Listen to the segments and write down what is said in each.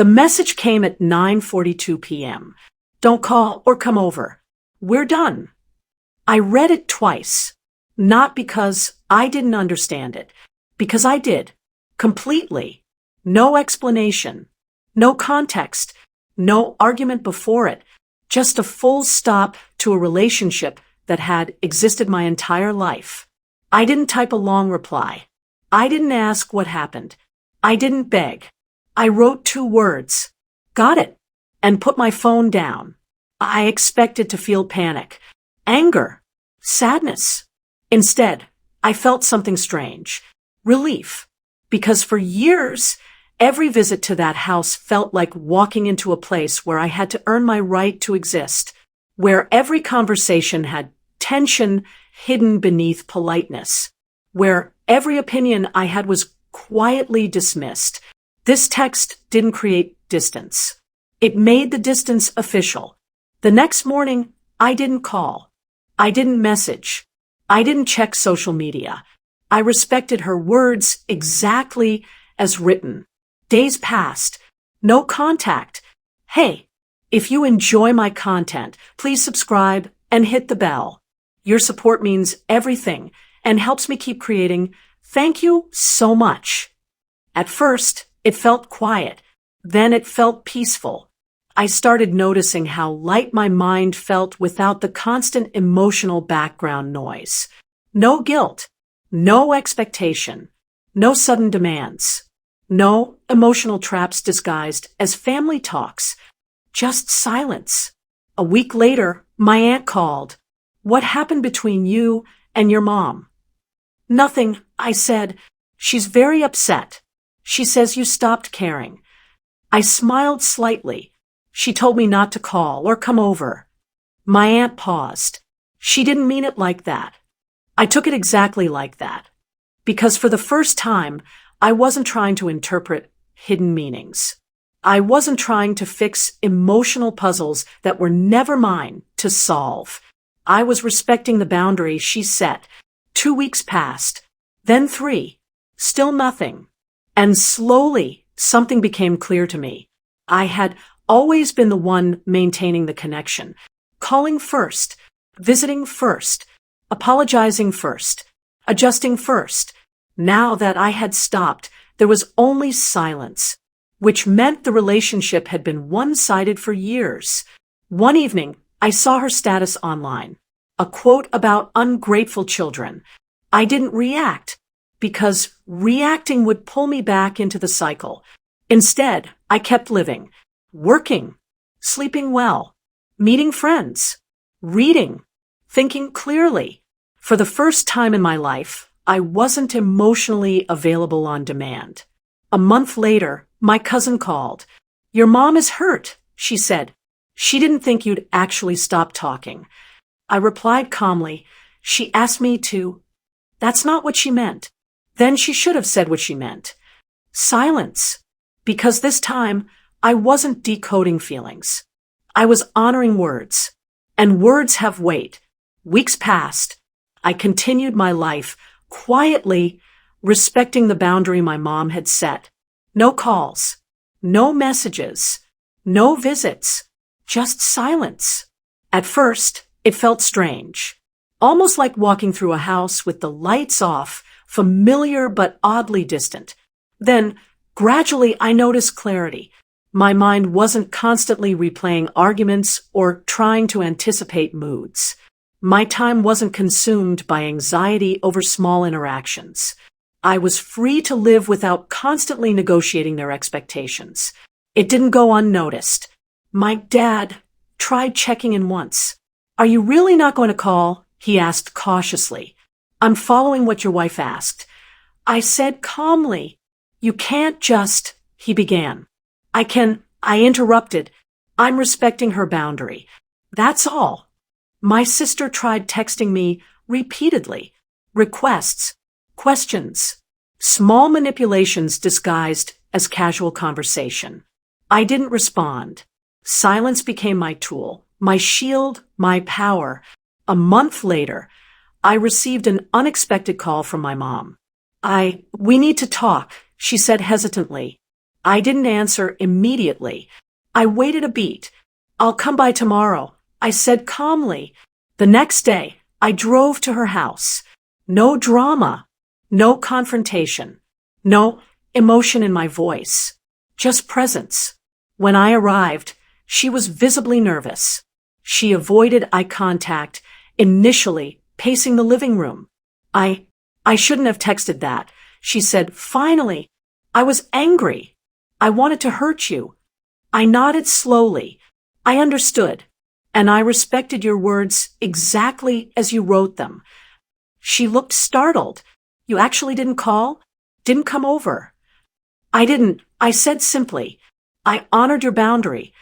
The message came at 9:42 p.m. Don't call or come over. We're done. I read it twice, not because I didn't understand it, because I did, completely. No explanation, no context, no argument before it, just a full stop to a relationship that had existed my entire life. I didn't type a long reply. I didn't ask what happened. I didn't beg. I wrote 2 words, got it, and put my phone down. I expected to feel panic, anger, sadness. Instead, I felt something strange, relief, because for years, every visit to that house felt like walking into a place where I had to earn my right to exist, where every conversation had tension hidden beneath politeness, where every opinion I had was quietly dismissed. This text didn't create distance. It made the distance official. The next morning, I didn't call. I didn't message. I didn't check social media. I respected her words exactly as written. Days passed. No contact. Hey, if you enjoy my content, please subscribe and hit the bell. Your support means everything and helps me keep creating. Thank you so much. At first, it felt quiet. Then it felt peaceful. I started noticing how light my mind felt without the constant emotional background noise. No guilt, no expectation, no sudden demands, no emotional traps disguised as family talks, just silence. A week later, my aunt called. What happened between you and your mom? Nothing, I said. She's very upset. She says you stopped caring. I smiled slightly. She told me not to call or come over. My aunt paused. She didn't mean it like that. I took it exactly like that. Because for the first time, I wasn't trying to interpret hidden meanings. I wasn't trying to fix emotional puzzles that were never mine to solve. I was respecting the boundary she set. 2 weeks passed, then 3, still nothing. And slowly, something became clear to me. I had always been the one maintaining the connection, calling first, visiting first, apologizing first, adjusting first. Now that I had stopped, there was only silence, which meant the relationship had been one-sided for years. One evening, I saw her status online, a quote about ungrateful children. I didn't react, because reacting would pull me back into the cycle. Instead, I kept living, working, sleeping well, meeting friends, reading, thinking clearly. For the first time in my life, I wasn't emotionally available on demand. A month later, my cousin called. Your mom is hurt, she said. She didn't think you'd actually stop talking. I replied calmly. She asked me to. That's not what she meant. Then she should have said what she meant. Silence. Because this time, I wasn't decoding feelings. I was honoring words. And words have weight. Weeks passed. I continued my life, quietly, respecting the boundary my mom had set. No calls. No messages. No visits. Just silence. At first, it felt strange. Almost like walking through a house with the lights off, familiar but oddly distant. Then, gradually, I noticed clarity. My mind wasn't constantly replaying arguments or trying to anticipate moods. My time wasn't consumed by anxiety over small interactions. I was free to live without constantly negotiating their expectations. It didn't go unnoticed. My dad tried checking in once. Are you really not going to call? He asked cautiously. I'm following what your wife asked. I said calmly. You can't just, he began. I interrupted. I'm respecting her boundary. That's all. My sister tried texting me repeatedly. Requests, questions, small manipulations disguised as casual conversation. I didn't respond. Silence became my tool, my shield, my power. A month later, I received an unexpected call from my mom. We need to talk, she said hesitantly. I didn't answer immediately. I waited a beat. I'll come by tomorrow, I said calmly. The next day, I drove to her house. No drama, no confrontation, no emotion in my voice, just presence. When I arrived, she was visibly nervous. She avoided eye contact, initially pacing the living room. I shouldn't have texted that, she said finally. I was angry. I wanted to hurt you. I nodded slowly. I understood, and I respected your words exactly as you wrote them. She looked startled. You actually didn't call? Didn't come over? I didn't, I said simply. I honored your boundary.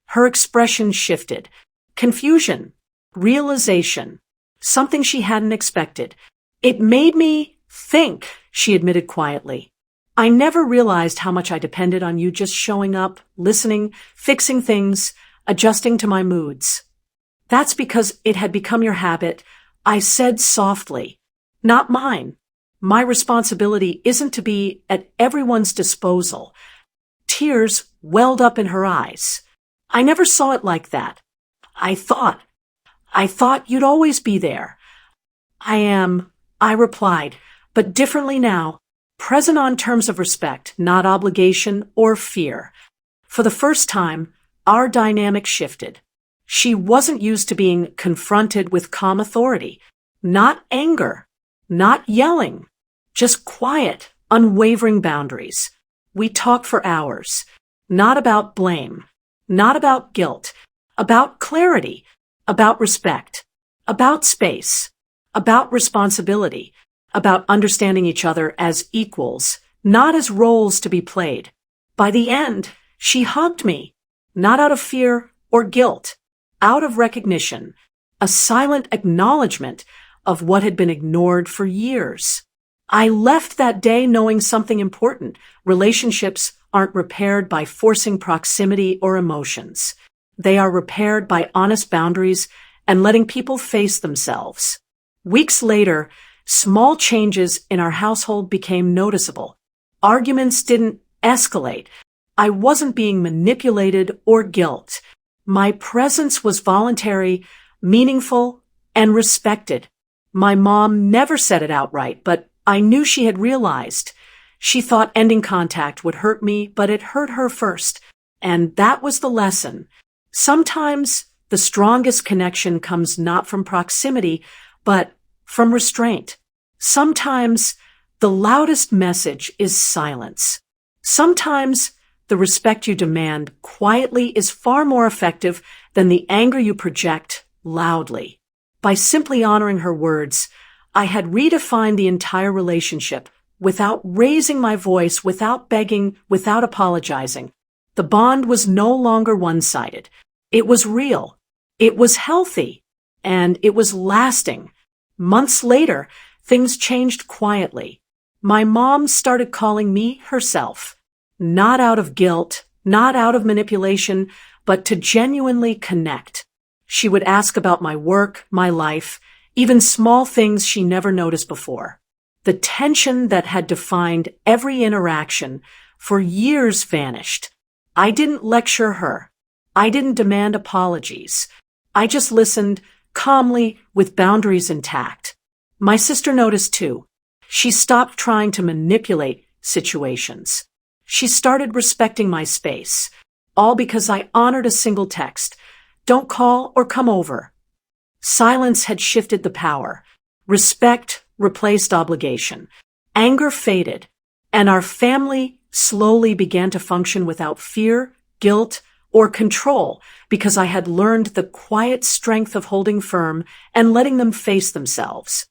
Her expression shifted. Confusion. Realization. Something she hadn't expected. It made me think, she admitted quietly. I never realized how much I depended on you just showing up, listening, fixing things, adjusting to my moods. That's because it had become your habit, I said softly. Not mine. My responsibility isn't to be at everyone's disposal. Tears welled up in her eyes. I never saw it like that. I thought you'd always be there. I am, I replied, but differently now, present on terms of respect, not obligation or fear. For the first time, our dynamic shifted. She wasn't used to being confronted with calm authority, not anger, not yelling, just quiet, unwavering boundaries. We talked for hours, not about blame, not about guilt, about clarity, about respect, about space, about responsibility, about understanding each other as equals, not as roles to be played. By the end, she hugged me, not out of fear or guilt, out of recognition, a silent acknowledgement of what had been ignored for years. I left that day knowing something important. Relationships aren't repaired by forcing proximity or emotions. They are repaired by honest boundaries and letting people face themselves. Weeks later, small changes in our household became noticeable. Arguments didn't escalate. I wasn't being manipulated or guilt. My presence was voluntary, meaningful, and respected. My mom never said it outright, but I knew she had realized. She thought ending contact would hurt me, but it hurt her first. And that was the lesson. Sometimes the strongest connection comes not from proximity, but from restraint. Sometimes the loudest message is silence. Sometimes the respect you demand quietly is far more effective than the anger you project loudly. By simply honoring her words, I had redefined the entire relationship without raising my voice, without begging, without apologizing. The bond was no longer one-sided. It was real. It was healthy. And it was lasting. Months later, things changed quietly. My mom started calling me herself. Not out of guilt, not out of manipulation, but to genuinely connect. She would ask about my work, my life, even small things she never noticed before. The tension that had defined every interaction for years vanished. I didn't lecture her. I didn't demand apologies. I just listened calmly with boundaries intact. My sister noticed too. She stopped trying to manipulate situations. She started respecting my space, all because I honored a single text. Don't call or come over. Silence had shifted the power. Respect replaced obligation. Anger faded, and our family slowly began to function without fear, guilt, or control because I had learned the quiet strength of holding firm and letting them face themselves.